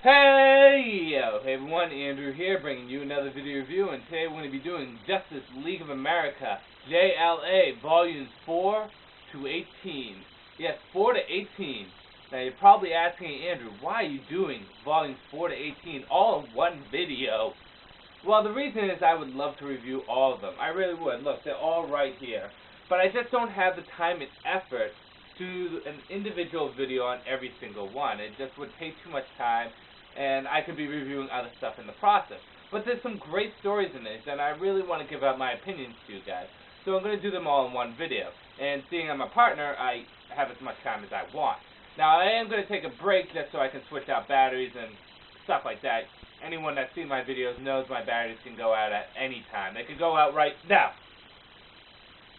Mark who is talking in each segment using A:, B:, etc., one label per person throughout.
A: Hey everyone, Andrew here, bringing you another video review, and today we're going to be doing Justice League of America, JLA, Volumes 4 to 18. Yes, 4 to 18. Now you're probably asking, Andrew, why are you doing Volumes 4 to 18 all in one video? Well, the reason is I would love to review all of them. I really would. Look, they're all right here. But I just don't have the time and effort to do an individual video on every single one. It just would take too much time, and I could be reviewing other stuff in the process. But there's some great stories in this, and I really want to give out my opinions to you guys. So I'm going to do them all in one video. And seeing I'm a partner, I have as much time as I want. Now, I am going to take a break just so I can switch out batteries and stuff like that. Anyone that's seen my videos knows my batteries can go out at any time. They could go out right now.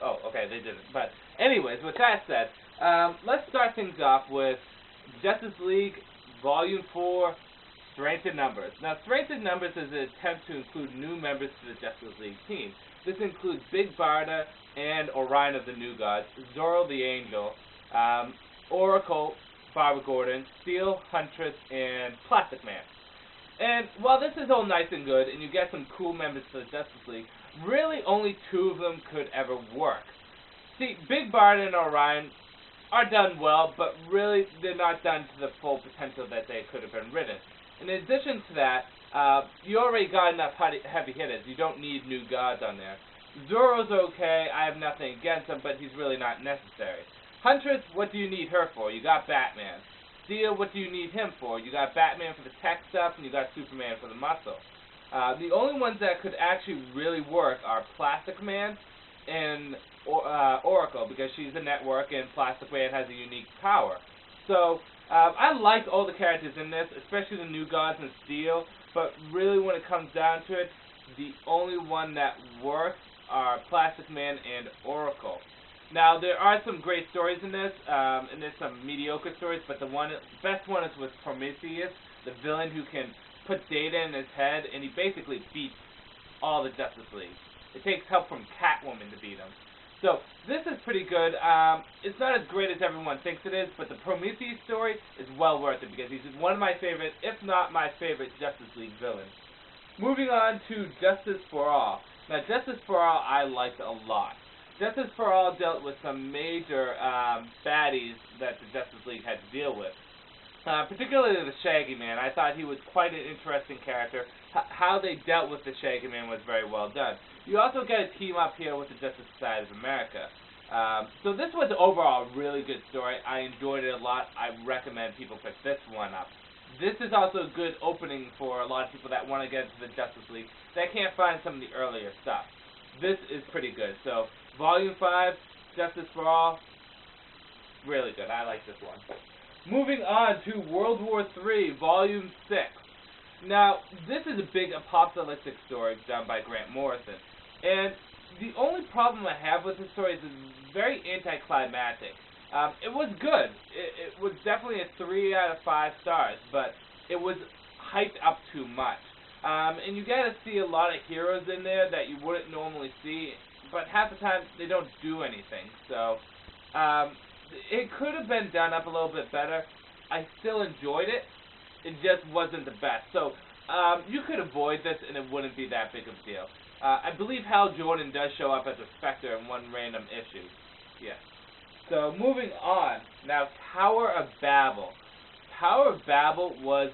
A: Oh, okay, they didn't. But anyways, with that said, let's start things off with Justice League Volume 4, Strength in Numbers. Now, Strength in Numbers is an attempt to include new members to the Justice League team. This includes Big Barda and Orion of the New Gods, Zorro the Angel, Oracle, Barbara Gordon, Steel, Huntress, and Plastic Man. And while this is all nice and good, and you get some cool members to the Justice League, really only two of them could ever work. See, Big Barda and Orion are done well, but really they're not done to the full potential that they could have been written. In addition to that, you already got enough heavy hitters. You don't need new gods on there. Zorro's okay. I have nothing against him, but he's really not necessary. Huntress, what do you need her for? You got Batman. Steel, what do you need him for? You got Batman for the tech stuff, and you got Superman for the muscle. The only ones that could actually really work are Plastic Man and Oracle, because she's a network and Plastic Man has a unique power. So, I liked all the characters in this, especially the New Gods and Steel, but really when it comes down to it, the only one that works are Plastic Man and Oracle. Now, there are some great stories in this, and there's some mediocre stories, but the best one is with Prometheus, the villain who can put data in his head, and he basically beats all the Justice League. It takes help from Catwoman to beat him. So, this is pretty good. It's not as great as everyone thinks it is, but the Prometheus story is well worth it, because he's one of my favorite, if not my favorite, Justice League villains. Moving on to Justice for All. Now, Justice for All I liked a lot. Justice for All dealt with some major baddies that the Justice League had to deal with. Particularly the Shaggy Man. I thought he was quite an interesting character. How they dealt with the Shaggy Man was very well done. You also get a team up here with the Justice Society of America. So this was overall a really good story. I enjoyed it a lot. I recommend people pick this one up. This is also a good opening for a lot of people that want to get into the Justice League that can't find some of the earlier stuff. This is pretty good. So, Volume 5, Justice for All, really good. I like this one. Moving on to World War III, Volume 6. Now, this is a big apocalyptic story done by Grant Morrison. And the only problem I have with this story is it's very anticlimactic. It was good. It was definitely a 3 out of 5 stars, but it was hyped up too much. And you get to see a lot of heroes in there that you wouldn't normally see, but half the time they don't do anything. So, it could have been done up a little bit better. I still enjoyed it. It just wasn't the best. So, you could avoid this and it wouldn't be that big of a deal. I believe Hal Jordan does show up as a Spectre in one random issue. Yeah. So, moving on. Now, Tower of Babel. Tower of Babel was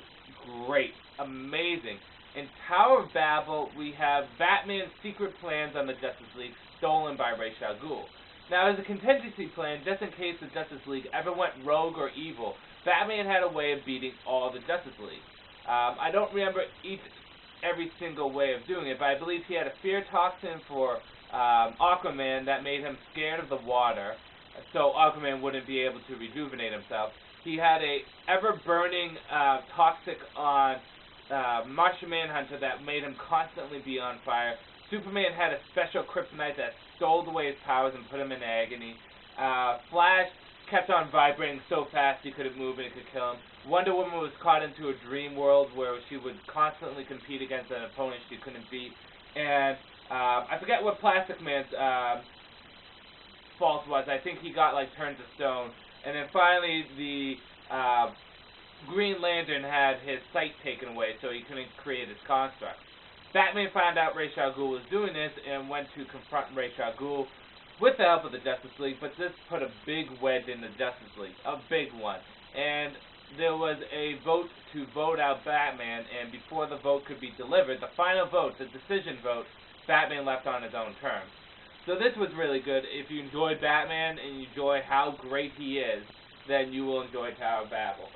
A: great. Amazing. In Tower of Babel, we have Batman's secret plans on the Justice League stolen by Ra's al Ghul. Now, as a contingency plan, just in case the Justice League ever went rogue or evil, Batman had a way of beating all the Justice League. I don't remember every single way of doing it, but I believe he had a fear toxin for Aquaman that made him scared of the water, so Aquaman wouldn't be able to rejuvenate himself. He had a ever-burning toxic on Martian Manhunter that made him constantly be on fire. Superman had a special kryptonite that stole away his powers and put him in agony. Flash kept on vibrating so fast he couldn't move and it could kill him. Wonder Woman was caught into a dream world where she would constantly compete against an opponent she couldn't beat. And I forget what Plastic Man's fault was. I think he got like turned to stone. And then finally the Green Lantern had his sight taken away, so he couldn't create his construct. Batman found out Ra's al Ghul was doing this and went to confront Ra's al Ghul with the help of the Justice League, but this put a big wedge in the Justice League, a big one. And there was a vote to vote out Batman, and before the vote could be delivered, the final vote, the decision vote, Batman left on his own terms. So this was really good. If you enjoy Batman and you enjoy how great he is, then you will enjoy Tower of Babel.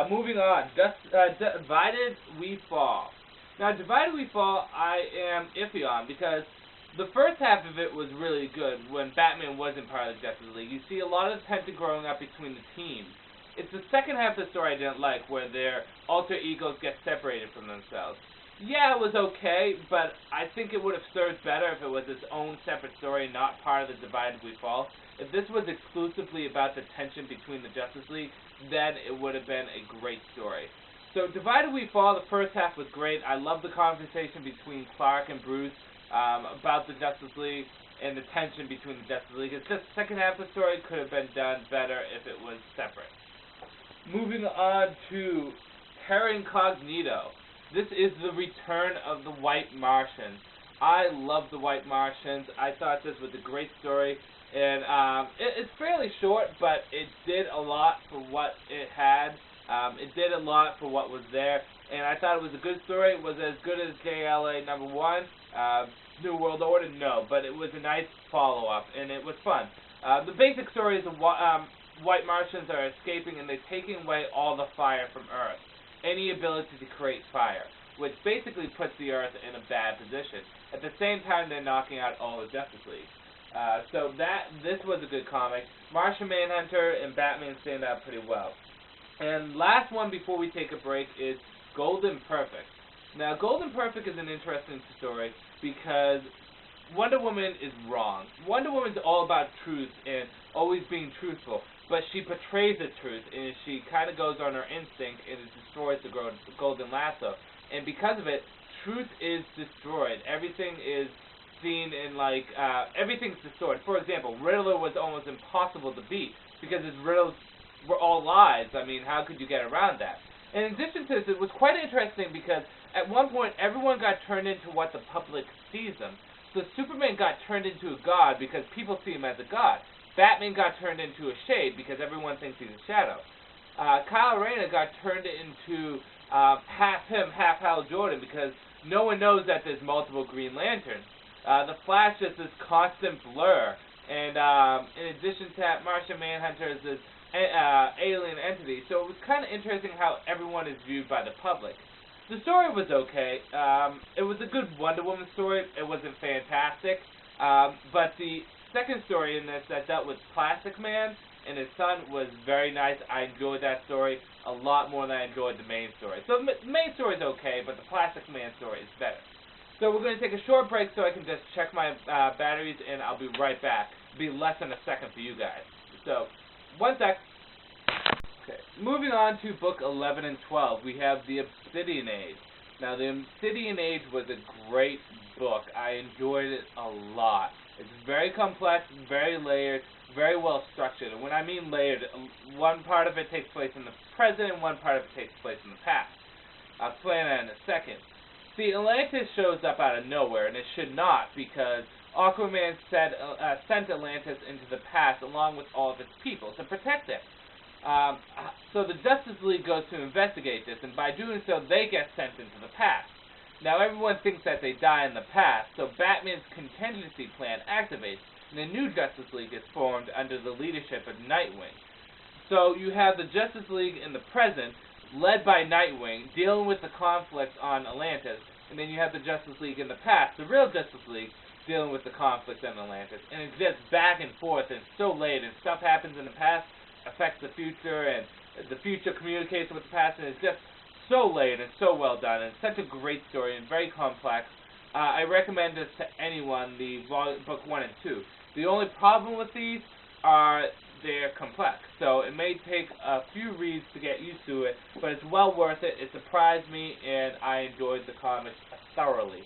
A: Moving on, Divided We Fall. Now, Divided We Fall, I am iffy on, because the first half of it was really good when Batman wasn't part of the Justice League. You see a lot of tension growing up between the teams. It's the second half of the story I didn't like, where their alter egos get separated from themselves. Yeah, it was okay, but I think it would have served better if it was its own separate story, not part of the Divided We Fall. If this was exclusively about the tension between the Justice League, then it would have been a great story. So Divided We Fall, the first half was great. I love the conversation between Clark and Bruce about the Justice League and the tension between the Justice League. It's just the second half of the story could have been done better if it was separate. Moving on to Terra Incognito. This is the return of the White Martians. I love the White Martians. I thought this was a great story. And it's fairly short, but it did a lot for what it had. It did a lot for what was there. And I thought it was a good story. It was as good as JLA #1. New World Order? No. But it was a nice follow-up, and it was fun. The basic story is the White Martians are escaping, and they're taking away all the fire from Earth. Any ability to create fire, which basically puts the Earth in a bad position. At the same time, they're knocking out all the Justice League. So this was a good comic. Martian Manhunter and Batman stand out pretty well. And last one before we take a break is Golden Perfect. Now, Golden Perfect is an interesting story because Wonder Woman is wrong. Wonder Woman's all about truth and always being truthful, but she betrays the truth, and she kind of goes on her instinct, and it destroys the Golden Lasso. And because of it, truth is destroyed. Everything is seen in, everything's distorted. For example, Riddler was almost impossible to beat, because his riddles were all lies. I mean, how could you get around that? And in addition to this, it was quite interesting because at one point, everyone got turned into what the public sees them. So Superman got turned into a god because people see him as a god. Batman got turned into a shade because everyone thinks he's a shadow. Kyle Rayner got turned into half him, half Hal Jordan because no one knows that there's multiple Green Lanterns. The Flash is this constant blur. And in addition to that, Martian Manhunter is this alien entity. So it was kind of interesting how everyone is viewed by the public. The story was okay. It was a good Wonder Woman story. It wasn't fantastic. But the second story in this that dealt with Plastic Man and his son was very nice. I enjoyed that story a lot more than I enjoyed the main story. So the main story is okay, but the Plastic Man story is better. So we're going to take a short break so I can just check my batteries, and I'll be right back. It'll be less than a second for you guys. So, one sec. Okay. Moving on to book 11 and 12, we have The Obsidian Age. Now, The Obsidian Age was a great book. I enjoyed it a lot. It's very complex, very layered, very well structured. And when I mean layered, one part of it takes place in the present and one part of it takes place in the past. I'll explain that in a second. See, Atlantis shows up out of nowhere, and it should not, because Aquaman sent Atlantis into the past along with all of its people to protect it. So the Justice League goes to investigate this, and by doing so, they get sent into the past. Now, everyone thinks that they die in the past, so Batman's contingency plan activates, and a new Justice League is formed under the leadership of Nightwing. So you have the Justice League in the present, led by Nightwing, dealing with the conflict on Atlantis, and then you have the Justice League in the past, the real Justice League, dealing with the conflict on Atlantis. And it's just back and forth, and it's so late, and stuff happens in the past, affects the future, and the future communicates with the past, and it's just so late and so well done, and such a great story and very complex. I recommend this to anyone, the book 1 and 2. The only problem with these are they're complex, so it may take a few reads to get used to it, but it's well worth it. It surprised me, and I enjoyed the comics thoroughly.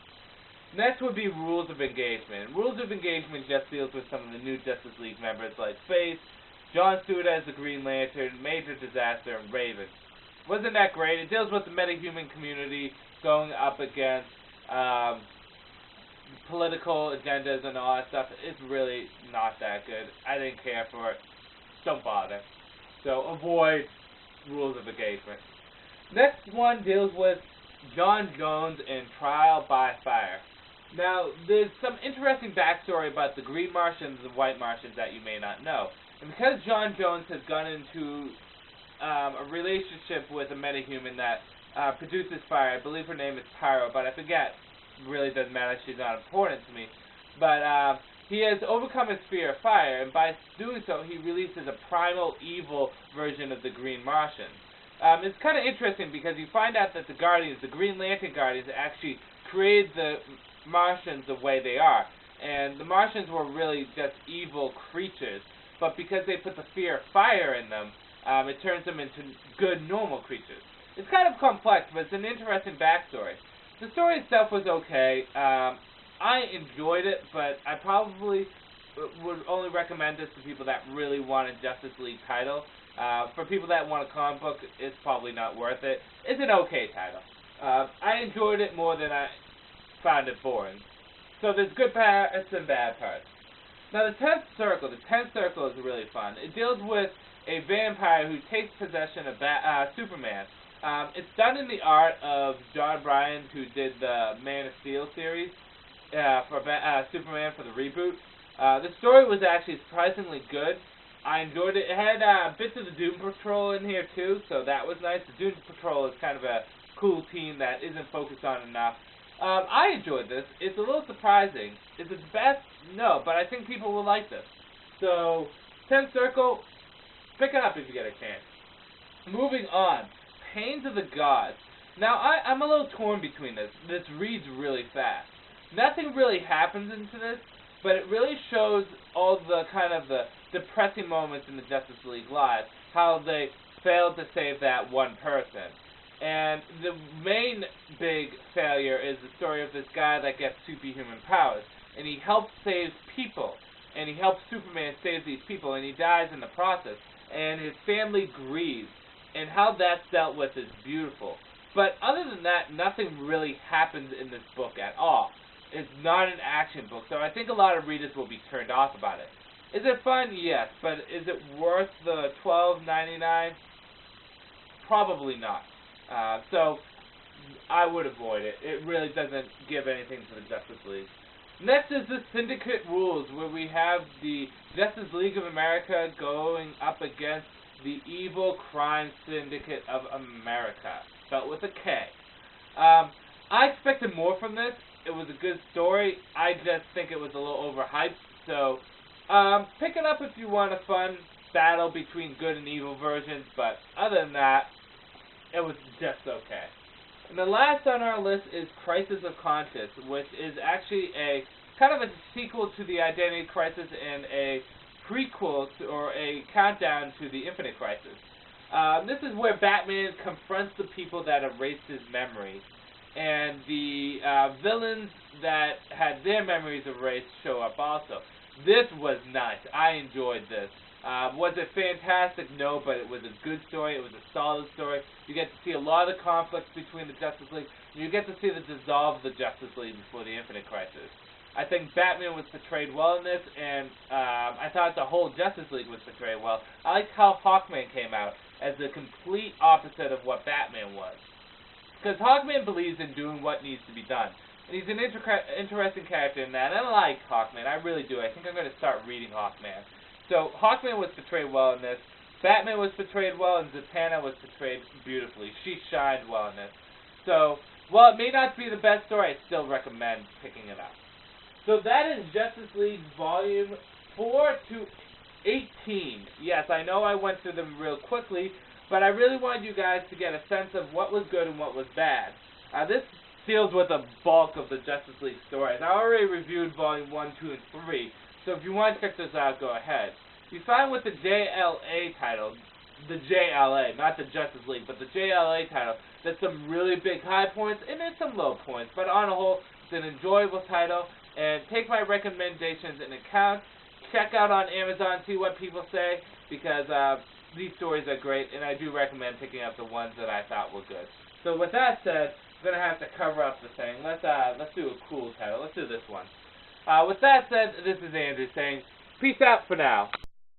A: Next would be Rules of Engagement. Rules of Engagement just deals with some of the new Justice League members like Faith, John Stewart as the Green Lantern, Major Disaster, and Raven. wasn't that great. It deals with the metahuman community going up against political agendas and all that stuff. It's really not that good. I didn't care for it. Don't bother. So avoid Rules of Engagement. Next one deals with John Jones in Trial by Fire. Now, there's some interesting backstory about the Green Martians and White Martians that you may not know. And because John Jones has gone into a relationship with a metahuman that produces fire, I believe her name is Pyro, but I forget. Really doesn't matter, she's not important to me. But he has overcome his fear of fire, and by doing so, he releases a primal evil version of the Green Martians. It's kind of interesting because you find out that the Guardians, the Green Lantern Guardians, actually created the Martians the way they are. And the Martians were really just evil creatures, but because they put the fear of fire in them, it turns them into good, normal creatures. It's kind of complex, but it's an interesting backstory. The story itself was okay. I enjoyed it, but I probably would only recommend this to people that really want a Justice League title. For people that want a comic book, it's probably not worth it. It's an okay title. I enjoyed it more than I found it boring. So there's good parts and bad parts. Now the 10th Circle. The 10th Circle is really fun. It deals with a vampire who takes possession of Superman. It's done in the art of John Bryan, who did the Man of Steel series for Superman for the reboot. The story was actually surprisingly good. I enjoyed it. It had bits of the Doom Patrol in here too, so that was nice. The Doom Patrol is kind of a cool team that isn't focused on enough. I enjoyed this. It's a little surprising. Is it the best? No, but I think people will like this. So, 10th Circle, pick it up if you get a chance. Moving on. Pains of the Gods. Now, I'm a little torn between this. This reads really fast. Nothing really happens into this, but it really shows all the kind of the depressing moments in the Justice League lives, how they failed to save that one person. And the main big failure is the story of this guy that gets superhuman powers, and he helps save people, and he helps Superman save these people, and he dies in the process, and his family grieves, and how that's dealt with is beautiful. But other than that, nothing really happens in this book at all. It's not an action book, so I think a lot of readers will be turned off about it. Is it fun? Yes, but is it worth the $12.99? Probably not. So I would avoid it. It really doesn't give anything to the Justice League. Next is the Syndicate Rules, where we have the Justice League of America going up against the Evil Crime Syndicate of America, spelled with a K. I expected more from this. It was a good story. I just think it was a little overhyped. So pick it up if you want a fun battle between good and evil versions, but other than that, it was just okay. And the last on our list is Crisis of Conscience, which is actually a kind of a sequel to the Identity Crisis and a prequel to, or a countdown to the Infinite Crisis. This is where Batman confronts the people that erased his memory, and the villains that had their memories erased show up also. This was nice. I enjoyed this. Was it fantastic? No, but it was a good story. It was a solid story. You get to see a lot of the conflicts between the Justice League. You get to see the dissolve of the Justice League before the Infinite Crisis. I think Batman was portrayed well in this, and I thought the whole Justice League was portrayed well. I liked how Hawkman came out as the complete opposite of what Batman was. Because Hawkman believes in doing what needs to be done. And he's an interesting character in that. And I like Hawkman. I really do. I think I'm going to start reading Hawkman. So Hawkman was portrayed well in this. Batman was portrayed well, and Zatanna was portrayed beautifully. She shined well in this. So, while it may not be the best story, I still recommend picking it up. So that is Justice League Volume 4 to 18. Yes, I know I went through them real quickly, but I really wanted you guys to get a sense of what was good and what was bad. This deals with the bulk of the Justice League stories. I already reviewed Volume 1, 2, and 3, so if you want to check this out, go ahead. You find with the JLA title, the JLA, not the Justice League, but the JLA title, there's some really big high points, and there's some low points, but on the whole, it's an enjoyable title, and take my recommendations into account. Check out on Amazon, see what people say, because these stories are great, and I do recommend picking up the ones that I thought were good. So with that said, I'm gonna have to cover up the thing. Let's do a cool title. Let's do this one. With that said, this is Andrew saying, peace out for now.